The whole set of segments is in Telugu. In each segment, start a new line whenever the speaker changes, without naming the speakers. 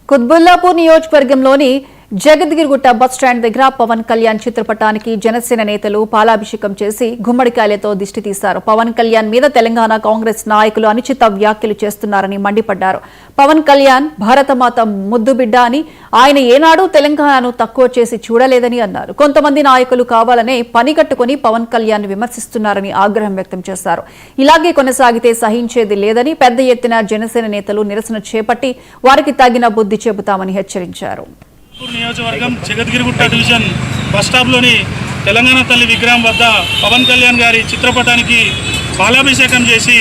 కుత్బుల్లాపూర్ నియోజకవర్గంలోని జగద్గిరిగుట్ట బస్ స్టాండ్ దగ్గర పవన్ కళ్యాణ్ చిత్రపటానికి జనసేన నేతలు పాలాభిషేకం చేసి గుమ్మడికాయలతో దిష్టి తీశారు. పవన్ కళ్యాణ్ మీద తెలంగాణ కాంగ్రెస్ నాయకులు అనుచిత వ్యాఖ్యలు చేస్తున్నారని మండిపడ్డారు. పవన్ కళ్యాణ్ భారతమాత ముద్దుబిడ్డ అని, ఆయన ఏనాడు తెలంగాణను తక్కువ చేసి చూడలేదని అన్నారు. కొంతమంది నాయకులు కావాలనే పనిగట్టుకుని పవన్ కళ్యాణ్ విమర్శిస్తున్నారని ఆగ్రహం వ్యక్తం చేశారు. ఇలాగే కొనసాగితే సహించేది లేదని పెద్ద ఎత్తున జనసేన నేతలు నిరసన చేపట్టి వారికి తగిన బుద్ధి చెబుతామని హెచ్చరించారు.
నియోజకవర్గం జగద్గిరిగుట్ట డివిజన్ బస్ స్టాప్లోని తెలంగాణ తల్లి విగ్రహం వద్ద పవన్ కళ్యాణ్ గారి చిత్రపటానికి పాలాభిషేకం చేసి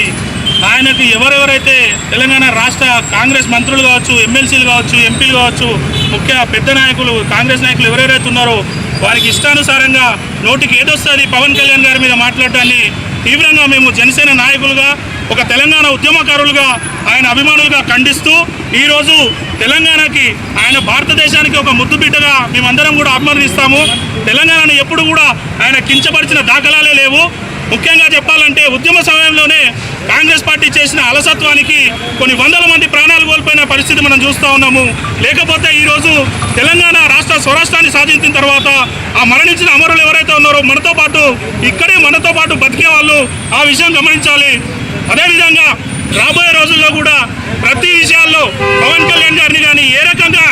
ఆయనకు ఎవరెవరైతే తెలంగాణ రాష్ట్ర కాంగ్రెస్ మంత్రులు కావచ్చు, ఎమ్మెల్సీలు కావచ్చు, ఎంపీలు కావచ్చు, ముఖ్య పెద్ద నాయకులు కాంగ్రెస్ నాయకులు ఎవరెవరైతే ఉన్నారో వారికి ఇష్టానుసారంగా నోటికి ఏదొస్తుంది పవన్ కళ్యాణ్ గారి మీద మాట్లాడటాన్ని తీవ్రంగా మేము జనసేన నాయకులుగా, ఒక తెలంగాణ ఉద్యమకారులుగా, ఆయన అభిమానులుగా ఖండిస్తూ ఈరోజు తెలంగాణకి, ఆయన భారతదేశానికి ఒక ముద్దుబిడ్డగా మేమందరం కూడా అభిమానిస్తాము. తెలంగాణను ఎప్పుడు కూడా ఆయన కించపరిచిన దాఖలాలే లేవు. ముఖ్యంగా చెప్పాలంటే ఉద్యమ సమయంలోనే కాంగ్రెస్ పార్టీ చేసిన అలసత్వానికి కొన్ని వందల మంది ప్రాణాలు కోల్పోయిన పరిస్థితి మనం చూస్తూ ఉన్నాము. లేకపోతే ఈరోజు తెలంగాణ రాష్ట్ర స్వరాష్ట్రాన్ని సాధించిన తర్వాత ఆ మరణించిన అమరులు ఎవరైతే ఉన్నారో మనతో పాటు ఇక్కడే మనతో పాటు బతికే వాళ్ళు ఆ విషయం గమనించాలి. అదేవిధంగా రాబోయే రోజుల్లో కూడా ప్రతి విషయాల్లో పవన్ కళ్యాణ్ గారిని కానీ ఏ రకంగా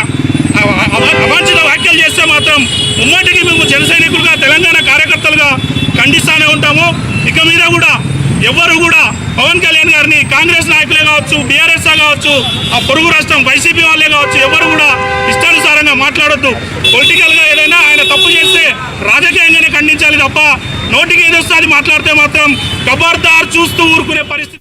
అవాంఛిత వ్యాఖ్యలు చేస్తే మాత్రం ఉమ్మటికి మేము జన సైనికులుగా, తెలంగాణ కార్యకర్తలుగా ఖండిస్తూనే ఉంటాము. ఇక మీద కూడా ఎవరు కూడా పవన్ కళ్యాణ్ గారిని కాంగ్రెస్ నాయకులే కావచ్చు, బీఆర్ఎస్ కావచ్చు, ఆ పొరుగు రాష్ట్రం వైసీపీ వాళ్ళే కావచ్చు, ఎవరు కూడా ఇష్టానుసారంగా మాట్లాడొద్దు. పొలిటికల్గా ఏదైనా ఆయన తప్పు చేస్తే రాజకీయంగానే ఖండించాలి తప్ప నోటికి ఏదొస్తే అది మాట్లాడితే మాత్రం ఖబర్దార్ చూస్తూ ఊరుకునే పరిస్థితి